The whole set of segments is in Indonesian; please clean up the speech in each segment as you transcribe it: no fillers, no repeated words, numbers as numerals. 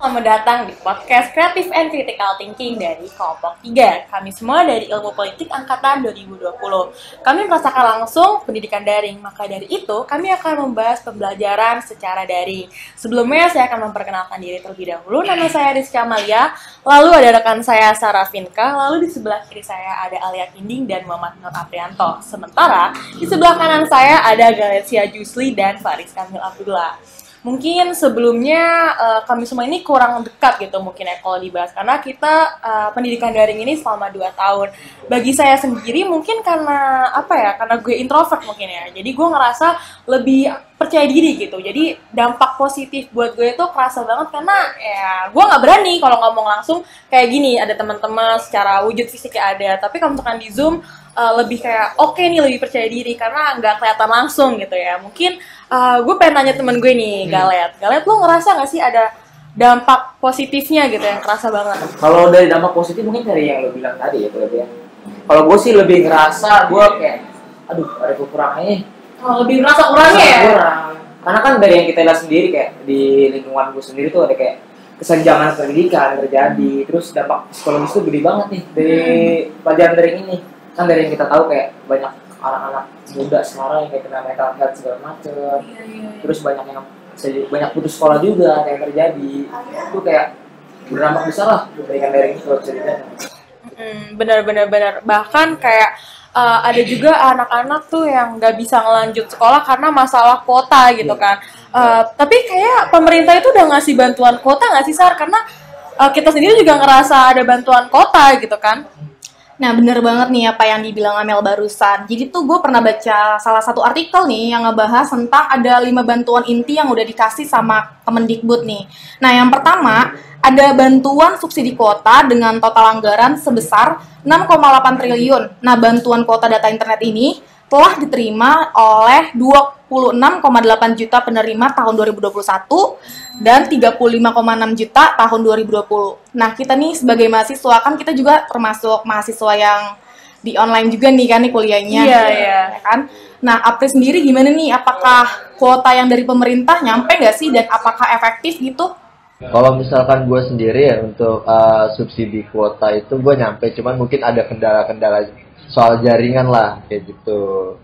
Selamat datang di podcast Creative and Critical Thinking dari kelompok 3. Kami semua dari Ilmu Politik Angkatan 2020. Kami merasakan langsung pendidikan daring, maka dari itu kami akan membahas pembelajaran secara daring. Sebelumnya saya akan memperkenalkan diri terlebih dahulu. Nama saya Rizky Amalia, lalu ada rekan saya Sarah Finka, lalu di sebelah kiri saya ada Alia Kinding dan Muhammad Nur Aprianto. Sementara di sebelah kanan saya ada Galecia Jusli dan Faris Kamil Abdullah. Mungkin sebelumnya kami semua ini kurang dekat gitu mungkin ya kalau dibahas, karena kita pendidikan daring ini selama 2 tahun. Bagi saya sendiri mungkin karena karena gue introvert mungkin ya, jadi gue ngerasa lebih percaya diri gitu. Jadi dampak positif buat gue itu kerasa banget karena ya gue nggak berani kalau ngomong langsung kayak gini, ada teman-teman secara wujud fisiknya ada, tapi kalau misalkan di Zoom lebih kayak oke nih, lebih percaya diri karena nggak kelihatan langsung gitu ya. Mungkin gue pengen nanya temen gue nih, Galet, lo ngerasa nggak sih ada dampak positifnya gitu yang kerasa banget? Kalau dari dampak positif mungkin dari yang lo bilang tadi ya, kalau gue sih lebih ngerasa gue kayak ada kekurangannya. Lebih ngerasa kurangnya ya? Kurang. Karena kan dari yang kita lihat sendiri kayak di lingkungan gue sendiri tuh ada kayak kesenjangan pendidikan terjadi, terus dampak psikologis tuh gede banget nih dari pelajaran daring ini. Kan dari yang kita tahu kayak banyak anak-anak muda sekarang yang kayak kena mental health segala macem. Terus banyak putus sekolah juga yang terjadi. Itu kayak berdampak besar lah pendidikan daring ini kalau bisa dilihat. Benar. Bahkan kayak ada juga anak-anak tuh yang nggak bisa ngelanjut sekolah karena masalah kuota gitu kan. Tapi kayak pemerintah itu udah ngasih bantuan kuota nggak sih, Sar? Karena kita sendiri juga ngerasa ada bantuan kuota gitu kan. Nah, bener banget nih apa yang dibilang Amel barusan. Jadi tuh gue pernah baca salah satu artikel nih yang ngebahas tentang ada 5 bantuan inti yang udah dikasih sama Kemendikbud nih. Nah, yang pertama ada bantuan subsidi kuota dengan total anggaran sebesar 6,8 triliun. Nah, bantuan kuota data internet ini telah diterima oleh 26,8 juta penerima tahun 2021 dan 35,6 juta tahun 2020. Nah, kita nih sebagai mahasiswa kan kita juga termasuk mahasiswa yang di online juga nih kan nih kuliahnya. Iya. Ya kan? Nah, Apri sendiri gimana nih? Apakah kuota yang dari pemerintah nyampe nggak sih dan apakah efektif gitu? Kalau misalkan gue sendiri ya untuk subsidi kuota itu gue nyampe, cuman mungkin ada kendala-kendala soal jaringan lah kayak gitu.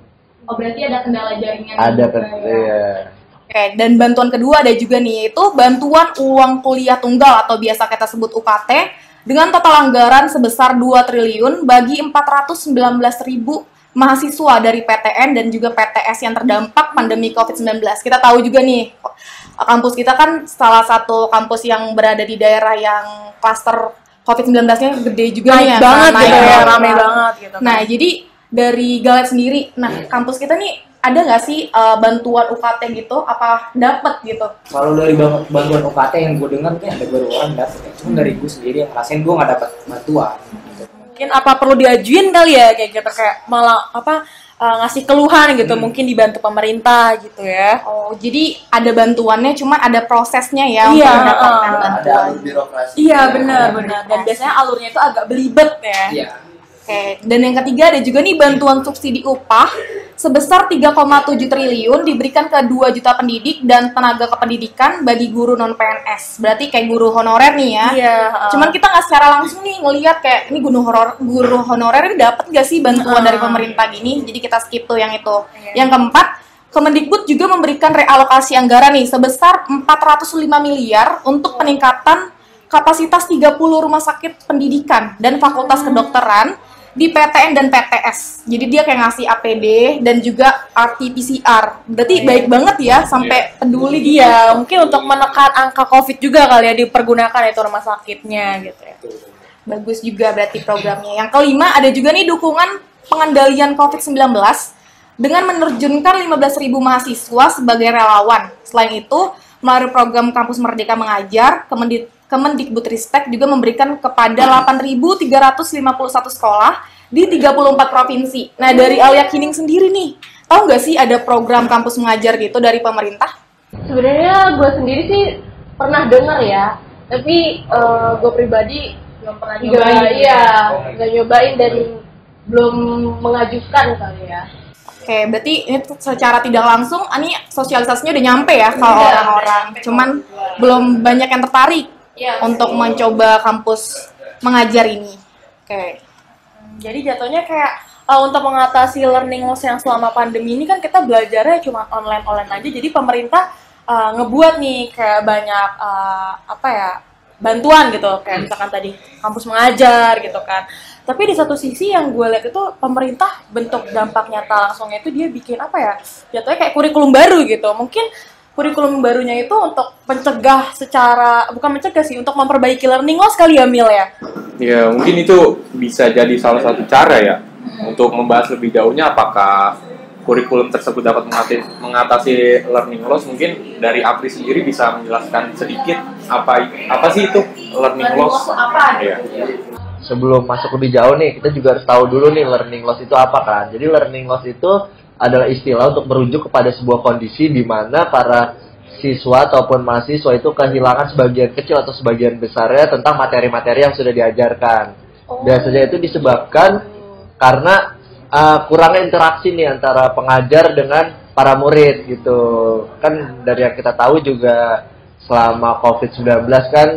Oh, berarti ada kendala jaringan. Ada ya. Oke, dan bantuan kedua ada juga nih, yaitu bantuan uang kuliah tunggal atau biasa kita sebut UKT dengan total anggaran sebesar 2 triliun bagi 419.000 mahasiswa dari PTN dan juga PTS yang terdampak pandemi COVID-19. Kita tahu juga nih, kampus kita kan salah satu kampus yang berada di daerah yang klaster COVID-19-nya gede juga nih ya. Banget naik gitu ya, banget. rame banget gitu. Nah, jadi dari Galet sendiri, kampus kita nih ada nggak sih bantuan UKT gitu? Apa dapat gitu? Kalau dari bantuan UKT yang gue dengar mungkin ada baru orang dapat ya. Cuma dari gue sendiri yang ngerasain gue nggak dapat bantuan. Mungkin apa perlu diajuin kali ya kayak gitu, kayak malah ngasih keluhan gitu, mungkin dibantu pemerintah gitu ya. Oh, jadi ada bantuannya, cuman ada prosesnya ya Iya, untuk mendapatkan bantuan. Ada alur birokrasi. Iya, benar. Dan biasanya alurnya itu agak belibet ya. Iya. Oke, dan yang ketiga ada juga nih bantuan subsidi upah sebesar 3,7 triliun diberikan ke 2 juta pendidik dan tenaga kependidikan bagi guru non-PNS. Berarti kayak guru honorer nih ya. Iya. Cuman kita nggak secara langsung nih ngelihat kayak ini guru honorer ini dapat nggak sih bantuan dari pemerintah gini. Jadi kita skip tuh yang itu. Yang keempat, Kemendikbud juga memberikan realokasi anggaran nih sebesar 405 miliar untuk peningkatan kapasitas 30 rumah sakit pendidikan dan fakultas kedokteran di PTN dan PTS. Jadi dia kayak ngasih APD dan juga RT-PCR. Berarti baik banget ya sampai peduli gitu. Iya, mungkin untuk menekan angka COVID juga kali ya dipergunakan itu rumah sakitnya gitu ya. Bagus juga berarti programnya. Yang kelima ada juga nih dukungan pengendalian COVID-19 dengan menerjunkan 15.000 mahasiswa sebagai relawan. Selain itu, melalui program Kampus Merdeka Mengajar, Kemendikbudristek juga memberikan kepada 8.351 sekolah di 34 provinsi. Nah, dari Alia Kinding sendiri nih, tahu nggak sih ada program kampus mengajar gitu dari pemerintah? Sebenarnya gue sendiri sih pernah dengar ya, tapi gue pribadi Belum pernah nyobain. nggak nyobain dan belum mengajukan kali ya. Oke, berarti ini secara tidak langsung, ini sosialisasinya udah nyampe ya ke orang-orang. Cuman belum banyak yang tertarik. untuk mencoba kampus mengajar ini. Oke. Jadi jatuhnya kayak untuk mengatasi learning loss yang selama pandemi ini kan kita belajarnya cuma online aja. Jadi pemerintah ngebuat nih kayak banyak bantuan gitu, kayak misalkan tadi kampus mengajar gitu kan. Tapi di satu sisi yang gue lihat itu pemerintah bentuk dampak nyata langsungnya itu dia bikin jatuhnya kayak kurikulum baru gitu. Mungkin kurikulum barunya itu untuk mencegah untuk memperbaiki learning loss kali ya, Mil ya? Ya, mungkin itu bisa jadi salah satu cara ya untuk membahas lebih jauhnya apakah kurikulum tersebut dapat mengatasi learning loss. Mungkin dari Apri sendiri bisa menjelaskan sedikit apa sih itu learning loss? Ya. Sebelum masuk lebih jauh nih, kita juga harus tahu dulu nih learning loss itu apa kan. Jadi learning loss itu adalah istilah untuk merujuk kepada sebuah kondisi di mana para siswa ataupun mahasiswa itu kehilangan sebagian kecil atau sebagian besarnya tentang materi-materi yang sudah diajarkan. Biasanya itu disebabkan karena kurangnya interaksi nih antara pengajar dengan para murid gitu. Kan dari yang kita tahu juga selama COVID-19 kan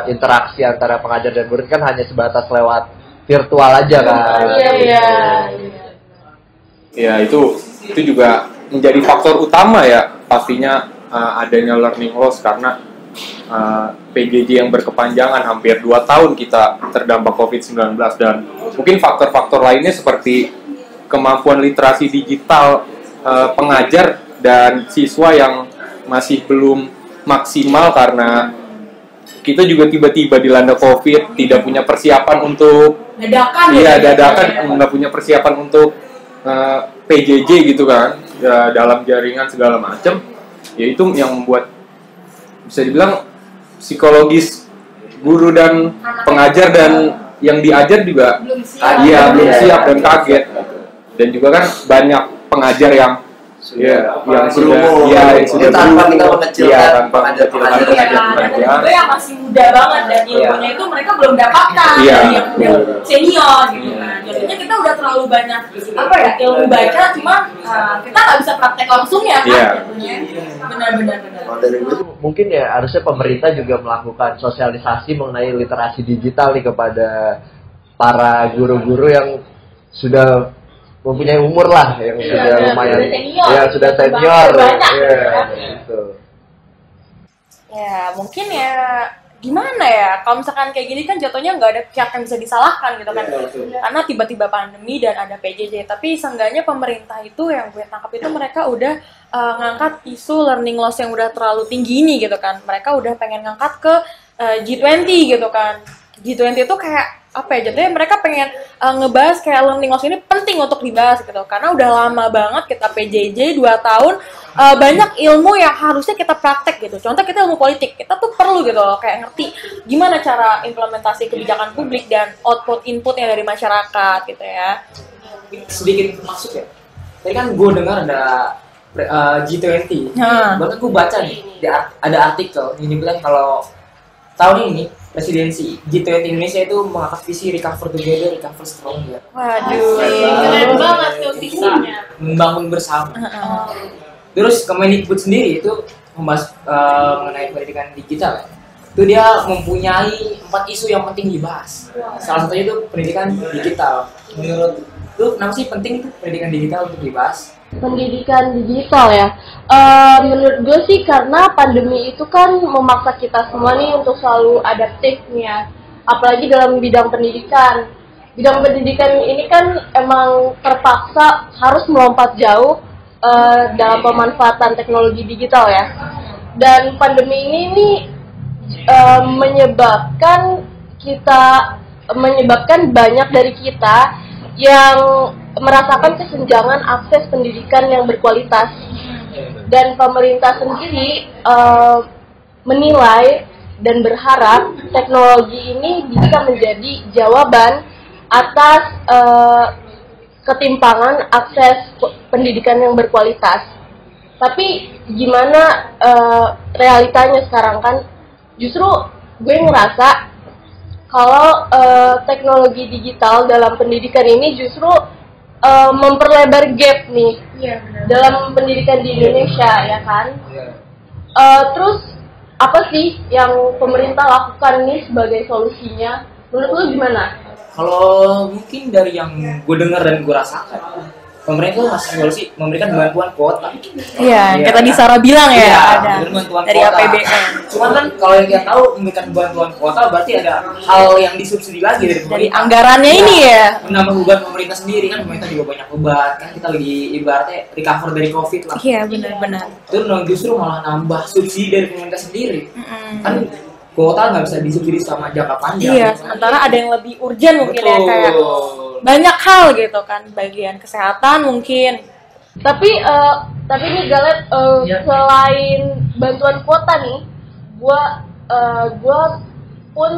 interaksi antara pengajar dan murid kan hanya sebatas lewat virtual aja kan. Iya. Ya, itu juga menjadi faktor utama ya pastinya adanya learning loss karena PJJ yang berkepanjangan hampir 2 tahun kita terdampak COVID-19 dan mungkin faktor-faktor lainnya seperti kemampuan literasi digital pengajar dan siswa yang masih belum maksimal karena kita juga tiba-tiba dilanda COVID, tidak punya persiapan untuk dadakan nggak punya persiapan untuk PJJ gitu kan dalam jaringan segala macam. Ya itu yang membuat bisa dibilang psikologis guru dan pengajar dan yang diajar juga belum siap dan kaget gitu. Dan juga kan banyak pengajar yang sudah tanpa kita mengecilkan pengajar yang masih muda banget dan ilmunya itu mereka belum dapatkan yang udah senior gitu kan. Jadinya kita udah terlalu banyak ilmu baca cuma kita nggak bisa praktek langsung ya kan. Benar. Mungkin ya harusnya pemerintah juga melakukan sosialisasi mengenai literasi digital nih kepada para guru-guru yang sudah mempunyai umur lah, yang sudah lumayan sudah senior gitu. Ya mungkin ya gimana ya kalau misalkan kayak gini kan jatuhnya nggak ada pihak yang bisa disalahkan gitu kan karena tiba-tiba pandemi dan ada PJJ. Tapi seenggaknya pemerintah itu yang gue tangkap itu mereka udah ngangkat isu learning loss yang udah terlalu tinggi ini gitu kan. Mereka udah pengen ngangkat ke G20 gitu kan. G20 itu kayak jadinya mereka pengen ngebahas kayak learning loss ini penting untuk dibahas gitu karena udah lama banget kita PJJ 2 tahun banyak ilmu yang harusnya kita praktek gitu. Contoh kita ilmu politik, kita tuh perlu gitu loh kayak ngerti gimana cara implementasi kebijakan publik dan output inputnya dari masyarakat gitu ya. Sedikit masuk ya. Tadi kan gue dengar ada G20. Bahkan gue baca nih ada artikel ini bilang kalau tahun ini presidensi G20 Indonesia itu mengangkat visi recover together, recover stronger. Waduh, keren banget tuh visinya. Membangun bersama. Terus Kemendikbud sendiri itu membahas mengenai pendidikan digital ya. Itu dia mempunyai 4 isu yang penting dibahas. Salah satunya itu pendidikan digital. Menurut lu kenapa sih penting itu pendidikan digital untuk dibahas? Pendidikan digital ya, menurut gue sih karena pandemi itu kan memaksa kita semua nih untuk selalu adaptif nih ya, apalagi dalam bidang pendidikan. Bidang pendidikan ini kan emang terpaksa harus melompat jauh dalam pemanfaatan teknologi digital ya. Dan pandemi ini nih menyebabkan banyak dari kita yang merasakan kesenjangan akses pendidikan yang berkualitas. Dan pemerintah sendiri menilai dan berharap teknologi ini bisa menjadi jawaban atas ketimpangan akses pendidikan yang berkualitas. Tapi gimana realitanya sekarang kan? Justru gue ngerasa kalau teknologi digital dalam pendidikan ini justru memperlebar gap nih dalam pendidikan di Indonesia ya kan. Terus apa sih yang pemerintah lakukan nih sebagai solusinya? Menurut lu gimana? Kalau mungkin dari yang gue dengar dan gue rasakan, pemerintah masih solusi memberikan bantuan kuota. Iya, Iya. kita di Sarah bilang ya, Iya, ada memberikan bantuan dari kuota. APBN. Cuman kan kalau yang kita tahu memberikan bantuan kuota berarti ada hal yang disubsidi lagi dari Dari pemerintah. anggarannya Iya, ini ya. menambah beban pemerintah sendiri kan, pemerintah juga banyak beban kan, kita lagi ibaratnya recover dari COVID lah. Iya, benar-benar. Itu justru malah nambah subsidi dari pemerintah sendiri. Mm-mm. Kan kuota nggak bisa disubsidi sama jangka panjang. Iya, sementara ada yang lebih urgent mungkin ya, kayak Betul. banyak hal gitu kan, bagian kesehatan mungkin. Tapi nih Galet, selain bantuan kuota nih, gua pun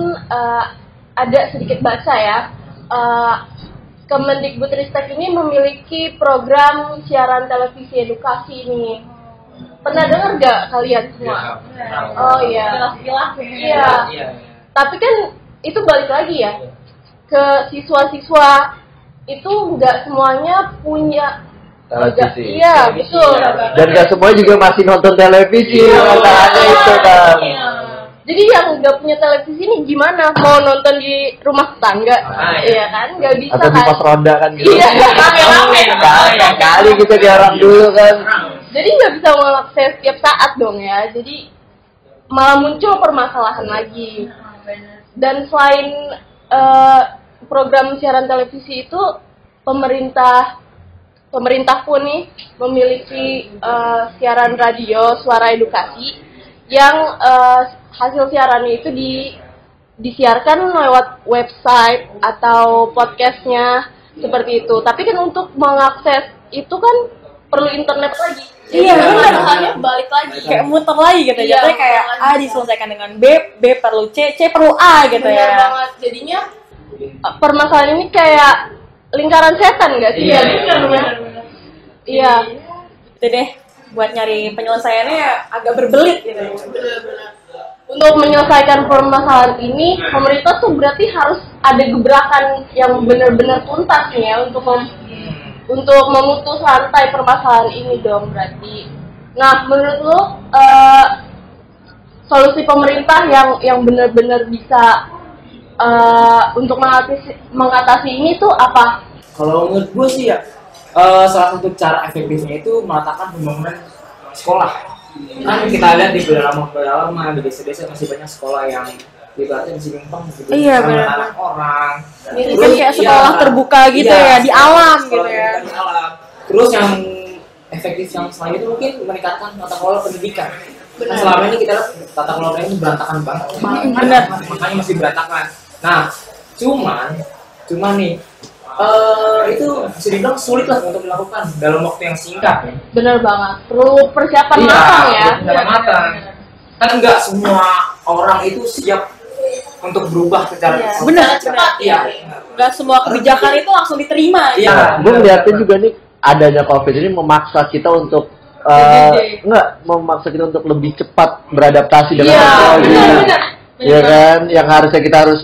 ada sedikit baca ya. Kemendikbudristek ini memiliki program siaran televisi edukasi nih. Pernah dengar gak kalian semua? Oh iya. Iya. Iya. Tapi kan itu balik lagi ya ke siswa-siswa, itu nggak semuanya punya Televisi. Iya, betul. Dan gak semuanya juga masih nonton televisi, masalahnya itu kan. Jadi yang nggak punya televisi ini gimana? Mau nonton di rumah tetangga? Iya kan? Nggak bisa Atau di kan? pos ronda kan gitu. Iya, rame-rame. Kali gitu di orang dulu kan. Jadi nggak bisa mengakses tiap saat dong ya. Jadi malah muncul permasalahan lagi. Dan selain program siaran televisi itu, pemerintah pun nih memiliki siaran radio suara edukasi yang hasil siarannya itu disiarkan lewat website atau podcastnya seperti itu. Tapi kan untuk mengakses itu kan perlu internet lagi. Iya, benar. Makanya balik lagi. Kayak muter lagi gitu, Iya, jatuhnya kayak muter A lagi. diselesaikan dengan B, B perlu C, C perlu A gitu Benar ya. banget. Jadinya permasalahan ini kayak lingkaran setan nggak sih? Iya, Benar. Iya. Itu deh, buat nyari penyelesaiannya agak berbelit gitu. Untuk menyelesaikan permasalahan ini, pemerintah tuh berarti harus ada gebrakan yang benar-benar tuntas nih ya untuk memutus rantai permasalahan ini dong berarti. Nah, menurut lo solusi pemerintah yang benar-benar bisa untuk mengatasi ini tuh apa? Kalau menurut gue sih ya, salah satu cara efektifnya itu meratakan pembangunan sekolah. Kan kita lihat di pedalaman, di desa-desa masih banyak sekolah yang ibaratnya masih numpang gitu, Iya, sama benar. anak orang. Ini kan kayak sekolah terbuka gitu ya, di alam gitu sekolah ya. terbuka di alam. Terus yang efektif yang selain itu mungkin meningkatkan tata kelola pendidikan. Kan selama ini kita lihat tata kelola ini berantakan banget. Benar. Makanya masih berantakan. Nah, cuman nih itu bisa dibilang sulit lah untuk dilakukan dalam waktu yang singkat. Bener banget, perlu persiapan Iya, matang ya. persiapan matang. Kan enggak semua orang itu siap untuk berubah secara Benar. Iya. Nggak semua kebijakan itu langsung diterima. Iya. Gue ngeliatnya juga nih adanya COVID ini memaksa kita untuk memaksa kita untuk lebih cepat beradaptasi dengan Iya, teknologi. benar. Iya kan, yang harusnya kita harus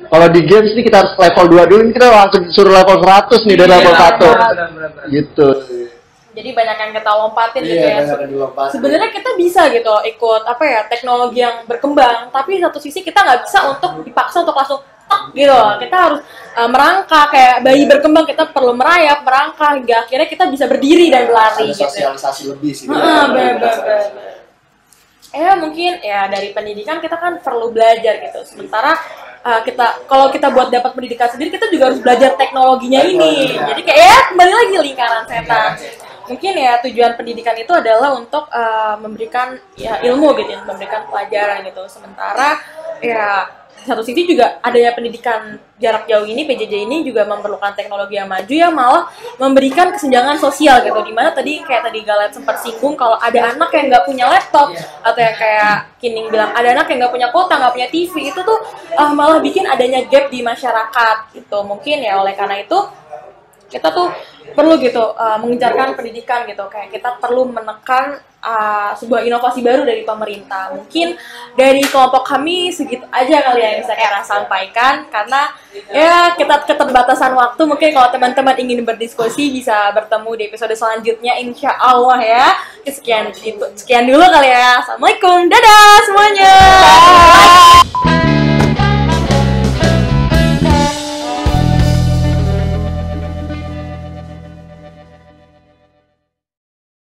kalau di games ini kita harus level 2 dulu, ini kita langsung disuruh level 100 nih dari level 1. Benar. Gitu. Jadi banyak yang kita lompatin gitu Iya, ya. banyak yang dilompat. Sebenarnya kita bisa gitu ikut teknologi yang berkembang, tapi di satu sisi kita nggak bisa untuk dipaksa untuk langsung tek gitu. Kita harus merangkak kayak bayi berkembang, kita perlu merayap, merangkak hingga akhirnya kita bisa berdiri dan berlari gitu. Sosialisasi lebih sih. Benar. Mungkin ya dari pendidikan kita kan perlu belajar gitu. Sementara kalau kita buat dapat pendidikan sendiri, kita juga harus belajar teknologinya ini. Jadi kayak kembali lagi lingkaran setan. Mungkin ya tujuan pendidikan itu adalah untuk memberikan ya ilmu gitu, memberikan pelajaran gitu. Sementara ya di satu sisi juga adanya pendidikan jarak jauh ini, PJJ ini juga memerlukan teknologi yang maju yang malah memberikan kesenjangan sosial gitu. Dimana tadi Galet sempat singgung kalau ada anak yang nggak punya laptop atau yang kayak Kining bilang ada anak yang nggak punya kuota, nggak punya TV, itu tuh malah bikin adanya gap di masyarakat gitu. Mungkin ya oleh karena itu kita tuh perlu gitu mengejarkan pendidikan gitu, kayak kita perlu menekan sebuah inovasi baru dari pemerintah. Mungkin dari kelompok kami segitu aja kali ya yang bisa kita sampaikan, karena ya kita keterbatasan waktu. Mungkin kalau teman-teman ingin berdiskusi bisa bertemu di episode selanjutnya, insya Allah ya. Sekian dulu kali ya. Assalamualaikum, dadah semuanya.